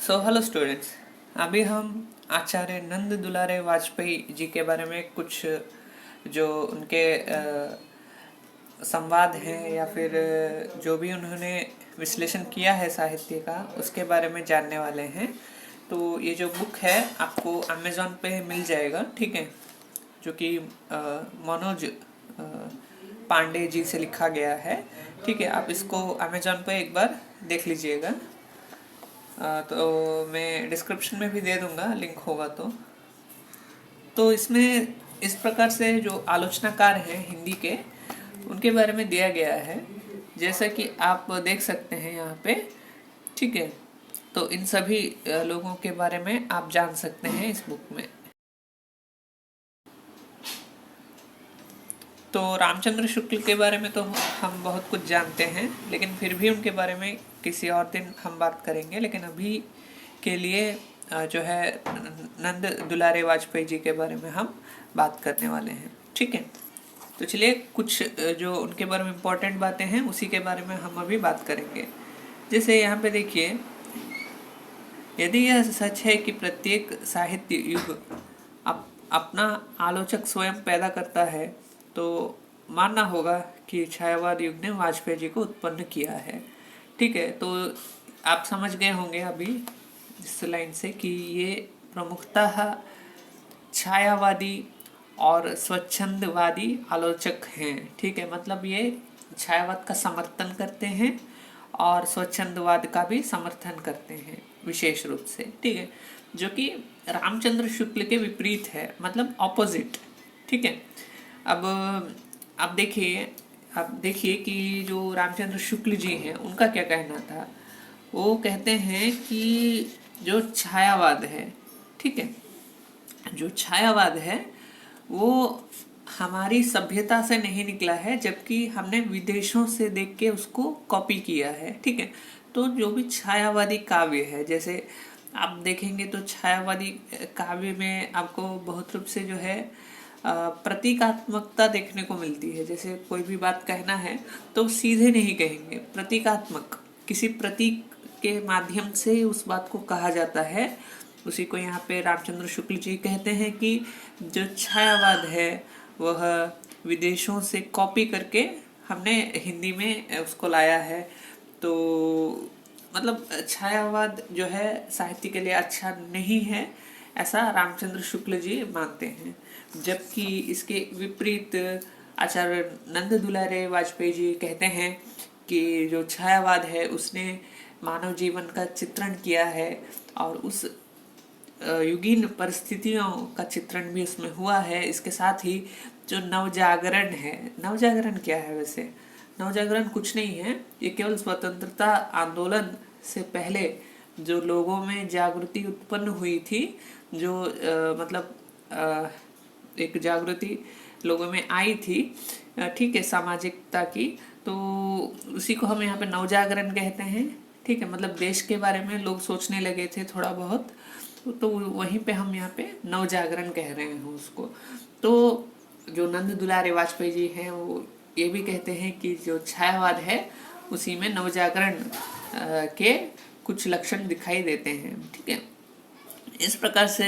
Hello students. अभी हम आचार्य नंद दुलारे वाजपेयी जी के बारे में कुछ जो उनके संवाद हैं या फिर जो भी उन्होंने विश्लेषण किया है साहित्य का उसके बारे में जानने वाले हैं। तो ये जो बुक है आपको अमेज़ॉन पे मिल जाएगा, ठीक है, जो कि मनोज पांडे जी से लिखा गया है। ठीक है, आप इसको अमेज़ॉन पे एक बार देख लीजिएगा। तो मैं डिस्क्रिप्शन में भी दे दूंगा, लिंक होगा तो इसमें इस प्रकार से जो आलोचनाकार हैं हिंदी के उनके बारे में दिया गया है, जैसा कि आप देख सकते हैं यहाँ पे। ठीक है, तो इन सभी लोगों के बारे में आप जान सकते हैं इस बुक में। तो रामचंद्र शुक्ल के बारे में तो हम बहुत कुछ जानते हैं, लेकिन फिर भी उनके बारे में किसी और दिन हम बात करेंगे। लेकिन अभी के लिए जो है नंद दुलारे वाजपेयी जी के बारे में हम बात करने वाले हैं। ठीक है, तो चलिए कुछ जो उनके बारे में इम्पोर्टेंट बातें हैं उसी के बारे में हम अभी बात करेंगे। जैसे यहाँ पे देखिए, यदि यह सच है कि प्रत्येक साहित्य युग अपना आलोचक स्वयं पैदा करता है, तो मानना होगा कि छायावाद युग ने वाजपेयी जी को उत्पन्न किया है। ठीक है, तो आप समझ गए होंगे अभी इस लाइन से कि ये प्रमुखतः छायावादी और स्वच्छंदवादी आलोचक हैं। ठीक है, मतलब ये छायावाद का समर्थन करते हैं और स्वच्छंदवाद का भी समर्थन करते हैं विशेष रूप से। ठीक है, जो कि रामचंद्र शुक्ल के विपरीत है, मतलब ऑपोजिट। ठीक है, अब देखिए कि जो रामचंद्र शुक्ल जी हैं उनका क्या कहना था। वो कहते हैं कि जो छायावाद है, ठीक है, जो छायावाद है वो हमारी सभ्यता से नहीं निकला है, जबकि हमने विदेशों से देख के उसको कॉपी किया है। ठीक है, तो जो भी छायावादी काव्य है, जैसे आप देखेंगे तो छायावादी काव्य में आपको बहुत रूप से जो है प्रतीकात्मकता देखने को मिलती है। जैसे कोई भी बात कहना है तो सीधे नहीं कहेंगे, प्रतीकात्मक किसी प्रतीक के माध्यम से उस बात को कहा जाता है। उसी को यहाँ पे रामचंद्र शुक्ल जी कहते हैं कि जो छायावाद है वह विदेशों से कॉपी करके हमने हिंदी में उसको लाया है। तो मतलब छायावाद जो है साहित्य के लिए अच्छा नहीं है, ऐसा रामचंद्र शुक्ल जी मानते हैं। जबकि इसके विपरीत आचार्य नंद दुलारे वाजपेयी जी कहते हैं कि जो छायावाद है उसने मानव जीवन का चित्रण किया है और उस युगीन परिस्थितियों का चित्रण भी उसमें हुआ है। इसके साथ ही जो नवजागरण है, नवजागरण क्या है वैसे? नवजागरण कुछ नहीं है, ये केवल स्वतंत्रता आंदोलन से पहले जो लोगों में जागृति उत्पन्न हुई थी, जो एक जागृति लोगों में आई थी, ठीक है, सामाजिकता की, तो उसी को हम यहाँ पे नवजागरण कहते हैं। ठीक है, मतलब देश के बारे में लोग सोचने लगे थे थोड़ा बहुत, तो वहीं पे हम यहाँ पे नवजागरण कह रहे हैं उसको। तो जो नंद दुलारे वाजपेयी जी हैं वो ये भी कहते हैं कि जो छायावाद है उसी में नवजागरण के कुछ लक्षण दिखाई देते हैं। ठीक है, इस प्रकार से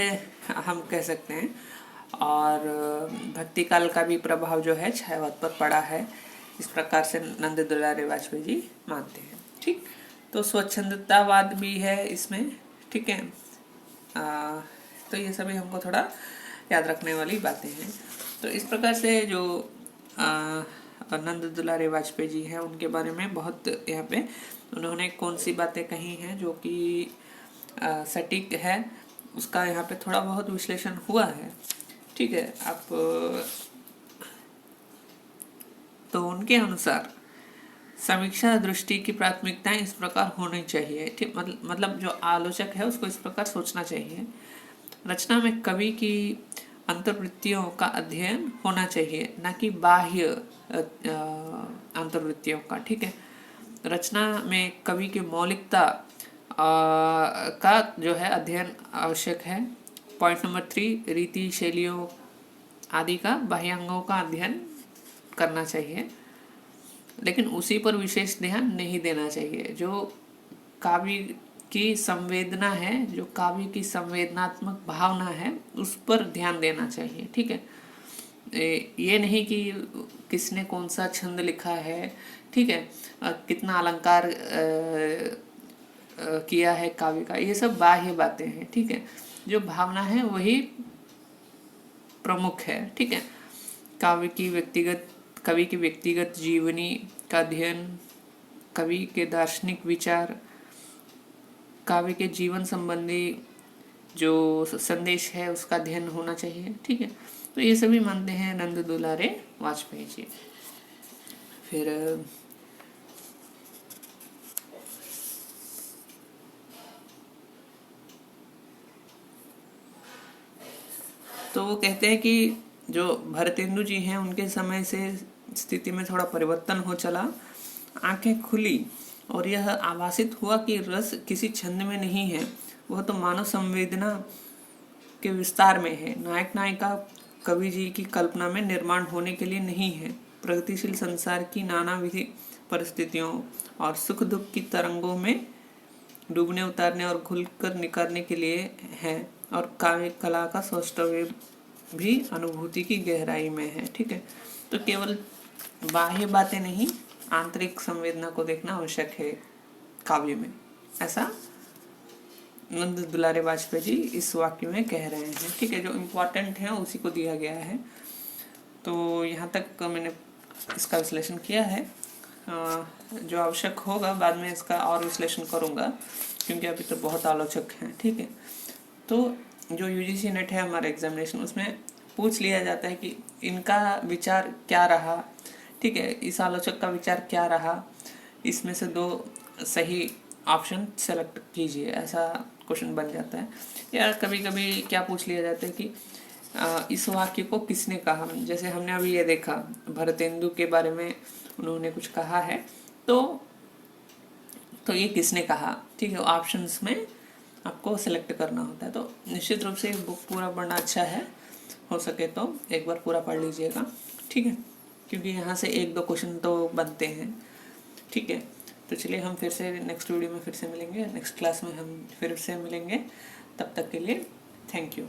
हम कह सकते हैं। और भक्ति काल का भी प्रभाव जो है छायावाद पर पड़ा है, इस प्रकार से नंद दुलारे वाजपेयी जी मानते हैं। ठीक, तो स्वच्छंदतावाद भी है इसमें। ठीक है, तो ये सभी हमको थोड़ा याद रखने वाली बातें हैं। तो इस प्रकार से जो नंद दुलारे वाजपेयी जी हैं उनके बारे में बहुत यहाँ पे उन्होंने कौन सी बातें कही हैं जो कि सटीक है, उसका यहाँ पे थोड़ा बहुत विश्लेषण हुआ है। ठीक है, आप तो उनके अनुसार समीक्षा दृष्टि की प्राथमिकताएं इस प्रकार होनी चाहिए। ठीक, मतलब जो आलोचक है उसको इस प्रकार सोचना चाहिए। रचना में कवि की अंतर्वृत्तियों का अध्ययन होना चाहिए, न कि बाह्य अंतर्वृत्तियों का। ठीक है, रचना में कवि की मौलिकता का जो है अध्ययन आवश्यक है। पॉइंट नंबर 3, रीति शैलियों आदि का बाह्यांगों का अध्ययन करना चाहिए, लेकिन उसी पर विशेष ध्यान नहीं देना चाहिए। जो काव्य की संवेदना है, जो काव्य की संवेदनात्मक भावना है, उस पर ध्यान देना चाहिए। ठीक है, ये नहीं कि किसने कौन सा छंद लिखा है, ठीक है, कितना अलंकार किया है काव्य का, ये सब बाह्य बातें हैं। ठीक है, जो भावना है वही प्रमुख है। ठीक है, कवि की व्यक्तिगत जीवनी का अध्ययन, कवि के दार्शनिक विचार, काव्य के जीवन संबंधी जो संदेश है उसका अध्ययन होना चाहिए। ठीक है, तो ये सभी मानते हैं नंद दुलारे वाजपेयी जी। फिर तो वो कहते हैं कि जो भरतेंदु जी हैं उनके समय से स्थिति में थोड़ा परिवर्तन हो चला, आंखें खुली और यह आभासित हुआ कि रस किसी छंद में नहीं है, वह तो मानव संवेदना के विस्तार में है। नायक नायिका कवि जी की कल्पना में निर्माण होने के लिए नहीं है, प्रगतिशील संसार की नानाविध परिस्थितियों और सुख दुख की तरंगों में डूबने उतारने और घुलकर निकारने के लिए है, और काव्य कला का सौष्ठव्य भी अनुभूति की गहराई में है। ठीक है, तो केवल बाह्य बातें नहीं, आंतरिक संवेदना को देखना आवश्यक है काव्य में, ऐसा नंद दुलारे वाजपेयी जी इस वाक्य में कह रहे हैं। ठीक है, जो इम्पोर्टेंट है उसी को दिया गया है। तो यहाँ तक मैंने इसका विश्लेषण किया है, जो आवश्यक होगा बाद में इसका और विश्लेषण करूँगा, क्योंकि अभी तो बहुत आलोचक हैं। ठीक है, तो जो यूजीसी नेट है हमारा एग्जामिनेशन, उसमें पूछ लिया जाता है कि इनका विचार क्या रहा। ठीक है, इस आलोचक का विचार क्या रहा, इसमें से 2 सही ऑप्शन सेलेक्ट कीजिए, ऐसा क्वेश्चन बन जाता है। या कभी कभी क्या पूछ लिया जाता है कि इस वाक्य को किसने कहा, जैसे हमने अभी ये देखा भरतेंदु के बारे में उन्होंने कुछ कहा है, तो ये किसने कहा। ठीक है, ऑप्शंस में आपको सेलेक्ट करना होता है। तो निश्चित रूप से बुक पूरा पढ़ना अच्छा है, हो सके तो एक बार पूरा पढ़ लीजिएगा। ठीक है, क्योंकि यहाँ से 1-2 क्वेश्चन तो बनते हैं। ठीक है, तो चलिए हम फिर से नेक्स्ट वीडियो में फिर से मिलेंगे, नेक्स्ट क्लास में हम फिर से मिलेंगे। तब तक के लिए थैंक यू।